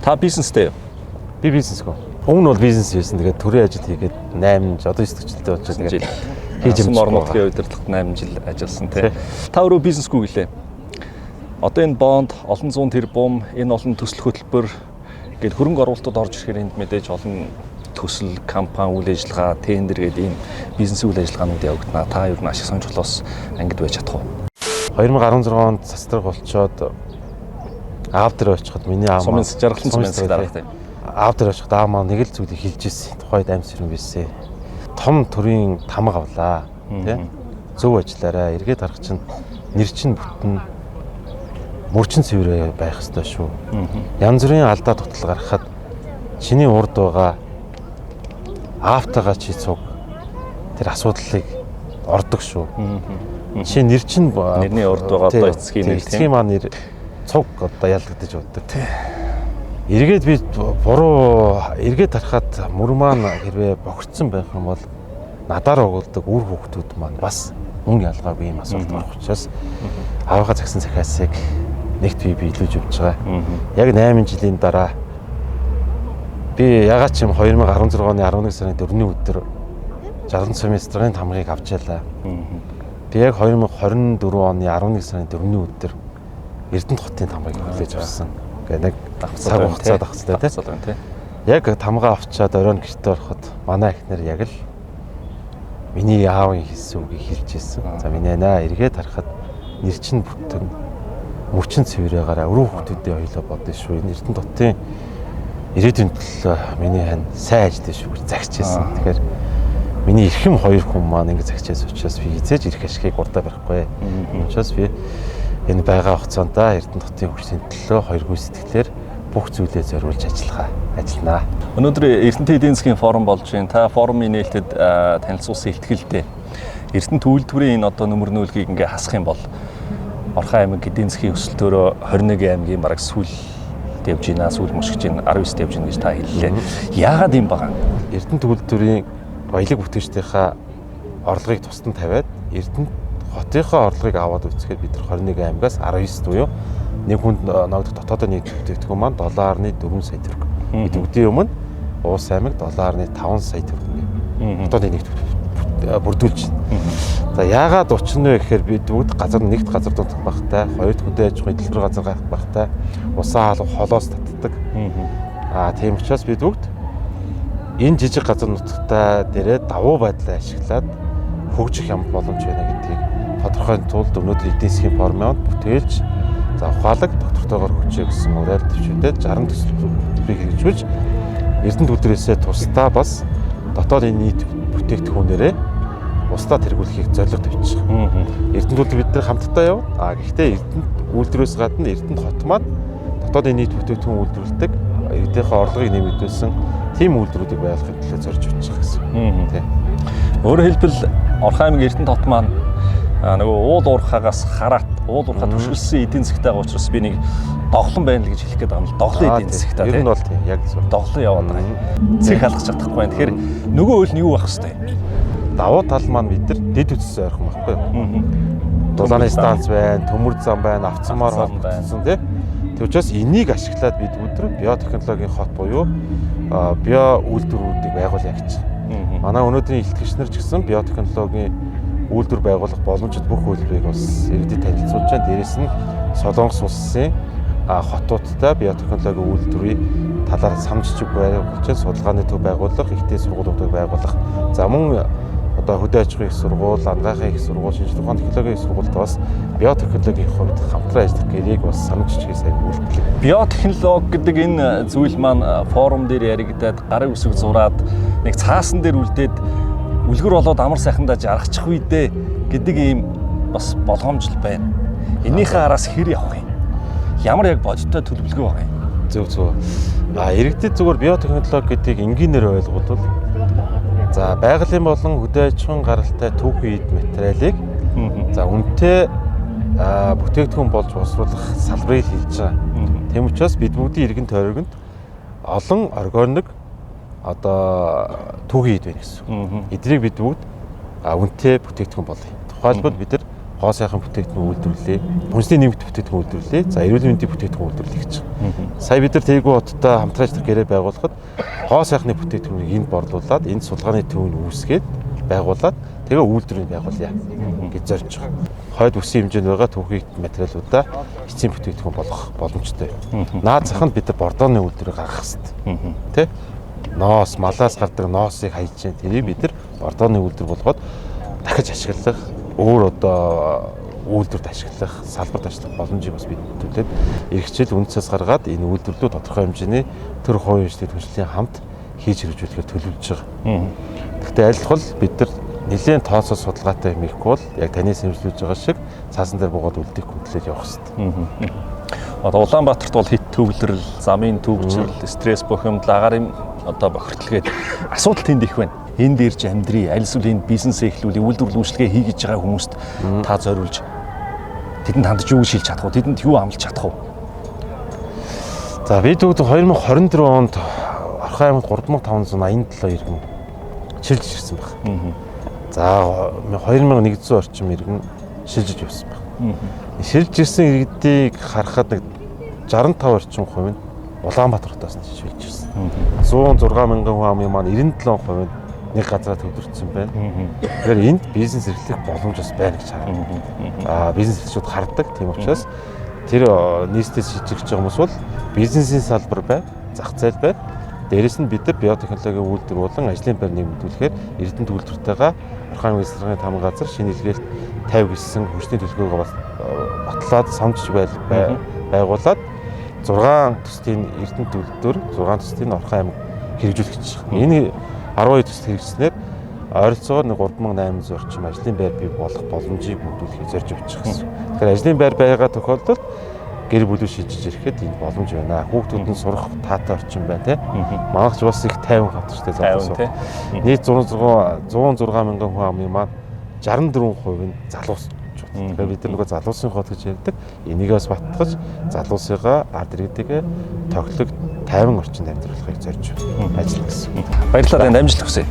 Та бизнестэй юу? Би бизнесгүй. Өмнө бол бизнес хийсэн. Тэгээд төрийн ажил хийгээд 8 жил одоо 9 жилдээ болж байгаа. Тэгээд хийж орон нутгийн удирдлагт 8 жил ажилласан тий. Та өөрөө бизнесгүй гэлээ. Одоо энэ бонд, олон зуун тэрбум, энэ олон төсөл хөтөлбөр гээд хөрөнгө оруулалтууд орж ирэхээр энд мэдээж олон төсөл, компани, үйл ажиллагаа, тендер гээд ийм бизнесийн үйл ажиллагаанууд явагдана. Та ер нь ашиг сонж болохоос ангид байж чадах уу? 2016 онд цастраг болчоод аав дээр очиход миний аав сумын жаргалан сумын дараах тийм. Аав дээр очиход аав маань нэг л зүйлийг хэлж ирсэн. Тухайд амьс хэрэг байсан. Том төрийн тамга авлаа. Тэ? Зөв ажиллаарай. Эргээд харах чинь нэр чинь бүтэн мөрчин цэврээ байх ёстой шүү. Янз бүрийн алдаа тутал гаргахад чиний урд байгаа аавтайгаа чи цуг тэр асуудлыг ордог шүү. Чи нэр чинь нэрний урд байгаа одоо эцгийн нэр тийм маань нэр цуг одоо ялгдаж уддаг. Эргээд би буруу эргээд харахад мөр маань хэрвээ бохирдсон байх юм бол надаар өгүүлдэг үр хүүхдүүд маань бас мөн ялгаагүй юм асуудал гарах учраас аавынхаа загсан захиасыг нэгт би илүүж явж байгаа. Яг 8 жилийн дараа би ягаад ч юм 2016 оны 11 сарын 4-ний өдөр жаргал семестрийн тамгыг авч ялаа. Би яг 2024 оны 11 сарын 4-ний өдөр Эрдэнэт хотын тамгыг хүлээж авсан. Ингээ нэг цаг хугацаа давцлаа тий. Яг тамгаа авчаад оройн гэртээ ороход манай эхнэр яг л миний аавын хэлсэн үгийг хэлж ирсэн. За минь наа эргээд харахад нэр чинь бүтэн мөчин цэврээгараа өрөө хүмүүстэй хоёлоо бодсон шүү. Энэ Эрдэнэт хотын ирээдүйн төлөө миний хань сайн ажиллаж шүү гэж загчээсэн. Тэгэхээр миний эрхэм хоёр хүн маань ингэ загчээс учраас би хизээж ирэх ашигыг урдаа барихгүй. Учраас би энэ байгаа хугацаанд Эрдэнэт хотын хөгжлийн төлөө хоёр гүйцэтгэлээр бүх зүйлээ зориулж ажилланаа. Өнөөдөр Эрдэнэт эдийн засгийн форум болж байна. Та форумын нээлтэд танилцуулсан ихтгэлтэй Эрдэнэт үйлдвэрийн энэ одоо нөмөр нүүлгийг ингээ хасах юм бол Орхон аймаг эдийн засгийн өсөлтөөрөө 21 аймгийн бараг сүүл явж байна, сүүл мушгиж байна, 19-т явж байна гэж та хэллээ. Яагаад юм байгаа? Эрдэнэт үйлдвэрийн баялаг бүтээгчдийнхаа орлогыг тусдан тавиад Эрдэнэт хотынхаа орлогыг аваад үзэхэд бид нар 21 аймгаас 19 буюу нэг хүнд ногдох дотоодын нийт бүтээгдэхүүн маань $4 сая төгрөг. Бид үүдийн өмнө Уус аймаг $5 сая төгрөг дотоодын нийт бүрдүүлж байна. За яагаад 30 вэ гэхээр бид бүгд газар нэгт газар дутах багтай, хоёрт хөдөө аж ахуйн дэлгүүр газар гарах багтай, усаа халуун холоос татдаг. Тийм учраас бид бүгд энэ жижиг газар нутагтай дээрээ давуу байдлаа ашиглаад хөгжих ямар боломж байна гэдгийг тодорхойлохын тулд өнөөдөр эдийн засгийн форумд бүтээлч за ухаалаг доктортойгоор хүчээ гэсэн уриалт төвчүүдэд 60 төсөл хөтөлбөрийг хэрэгжүүлж Эрдэнэт үйлдвэрээсээ тусдаа бас дотоодын нийт бүтээгдэхүүнээрээ устдаа тэргүүлэхийг зорилго тавьж байгаа. Эрдэнэт үйлдвэр бид нар хамтдаа явна. Гэхдээ Эрдэнэт үйлдвэрээс гадна Эрдэнэт хот маань дотоодын нийт бүтээгдэхүүн үйлдвэрлэдэг эдгээрээ орлогыг нэмэгдүүлсэн тийм үйлдвэрүүдийг байгуулахын төлөө зорж явж байгаа гэсэн. Тийм. Өөрөөр хэлбэл Орхон аймаг Эрдэнэт хот маань нөгөө уул уурхаагаас хараат уул уурхаа түшгэлсэн эдийн засгтай байгаа учраас би нэг доглон байна л гэж хэлэх гээд байгаа юм л. Доглон эдийн засгтай тийм. Ер нь бол тийм яг зөв. Доглон яваад байгаа. Цэг халах чадахгүй байна. Тэгэхээр нөгөө хөл нь юу байх хэвтэй? Давуу тал маань бид нар дэд үтсээ ойрхон байхгүй юу? Дулааны станц байна, төмөр зам байна, автомаар холбогдсон тийм. Тэг учраас энийг ашиглаад бид өдөр биотехнологийн хот буюу био үйлдвэрүүдийг байгуулъя гэж. Манай өнөөдрийн илтгэгчнэр ч гэсэн биотехнологийн үйлдвэр байгуулах боломжит бүх үйлдвэрийг бас иргэдэд танилцуулж байна. Дээрээс нь Солонгос улсын хотуудтай биотехнологийн үйлдвэрийн талаар самжиж байгуулж, судалгааны төв байгуулах, ихтэй сургуулиудыг байгуулах. За мөн одоо хөдөө аж ахуйн их сургууль, ангахын их сургууль, шинжлэх ухааны технологийн их сургуульд бас биотехнологийн хувьд хамтран ажиллах гэрээг бас санамжиж сайн үйлдэлээ. Биотехнологи гэдэг энэ зүйл маань форум дээр яригдаад гарын үсэг зураад нэг цаасан дээр үлдээд үлгэр болоод амар сайхандаа жаргачих үедээ гэдэг ийм бас болгоомжл байна. Энийхээ араас хэр явах юм? Ямар яг бодиттой төлөвлөгөө байгаа юм? Зөв. Иргэдэд зүгээр биотехнологи гэдгийг энгийнээр ойлгуулвал за байгалийн болон хөдөө аж ахуйн гаралтай түүхий эд материалыг за үнэтэй бүтээгдэхүүн болж боловсруулах салбарыг хийж байгаа. Тэм учраас бид бүгдийн иргэн тойрогт олон органик одоо түүхий эд байна гэсэн. Эднийг бид бүгд үнэтэй бүтээгдэхүүн болгоё. Тухайлбал бид нар хоо сайхан бүтээгдэхүүн үйлдвэрлэе, хүнсний нэмэлт бүтээгдэхүүн үйлдвэрлэе, за эрүүл мэндийн бүтээгдэхүүн үйлдвэрлэе гэж. Сая бид нар Тэрэгүү хоттой хамтраач нар гэрээ байгуулахад хоо сайхны бүтээгдэхүүнийг энд борлуулад, энд судалгааны төвийг үүсгээд байгуулад тэгээ үйлдвэрийг байгуулъя гэж зорж байгаа. Хойд үсгийн хэмжээнд байгаа түүхий материалуудаа эцсийн бүтээгдэхүүн болгох боломжтой. Наад заханд бид нар бордооны үйлдвэрийг гаргах хэрэгтэй. Тэ? Ноос, малаас гардаг ноосыг хайж जैन. Тэрийг бид нар бордооны үйлдвэр болгоод дахиж ашиглах, өөр одоо үйлдвэрт ашиглах, салбарт ашиглах боломжийг бас бид төлөөд эрхчил үндэсээс гаргаад энэ үйлдвэрлэлүүд тодорхой хэмжээний төр хувийн хөгжлийн түвшлийн хамт хийж хэрэгжүүлэхээр төлөвлөж байгаа. Гэхдээ аль болох бид нар нэлээд тооцоо судалгаатай юм ихгүй бол яг таны сэмжлүүлж байгаа шиг цаасан дээр буугаад үлдэх хүндлээд явах хэрэгтэй. Одоо Улаанбаатарт бол хит төвлөрөл, замын төвчл, стресс бухимдал, агаарын одоо бохирдол гээд асуудал тэнд их байна. Энд ирж амьдрий, аль эсвэл энд бизнес эхлүүлээ, үйлдвэрлэл үйлчлэгээ хийж байгаа хүмүүст та зориулж тэдэнд хандж юу шилж чадах вэ? Тэдэнд юу амлаж чадах вэ? За бид 2024 онд Орхон аймагт 3587 иргэн шилжиж ирсэн байна. За 2100 орчим иргэн шилжиж явсан байна. Шилжиж ирсэн иргэдийг харахад нэг 65 орчим хувь нь Улаанбаатар хотоос нь шилжиж ирсэн. 106 мянган хүн амын маань 97% нь нэг газараа төвлөрсөн байна. Тэгэхээр энд бизнес эрхлэх боломж бас байна гэж харагдана. Бизнес эрхлэгчид хардаг. Тийм учраас тэр нийслэлд шилжиж байгаа хүмүүс бол бизнесийн салбар байна, зах зээл байна. Дээрээс нь бид нар биотехнологийн үйлдвэр болон ажлын байр нэмэгдүүлэхээр Эрдэнэт үйлдвэртэйгээ Орхон аймгийн засгийн тамга газар шинэ илгээлт 50 гэсэн хүчний төлөвлөгөөгөө бас батлаад самжиж байгуулад 6 төслийн Эрдэнэт үйлдвэр, 6 төслийн Орхон аймаг хэрэгжүүлэх гэж байна. Энэ 12 төсөл хэрэгжснээр ойролцоогоор 3800 орчим ажлын байр бий болох боломжийг бүрдүүлэхийг зорж явж байгаа гэсэн. Тэгэхээр ажлын байр байгаа тохиолдолд гэр бүлөө шилжиж ирэхэд энэ боломж байна. Хүүхдүүд нь сурах таатай орчин байна тий. Манайх ч бас их 50 хатарчтай залуус. Нийт 106 мянган хүн амын маань 64% нь залуус. Тэгэхээр бид нар нөгөө залуусын хот гэж ярьдаг. Энийг бас баттгаж залуусыгаа ард иргэдэгэ тоглог 50 орчинд амьдруулахыг зорж ажиллана гэсэн. Баярлалаа, амжилт хүсье.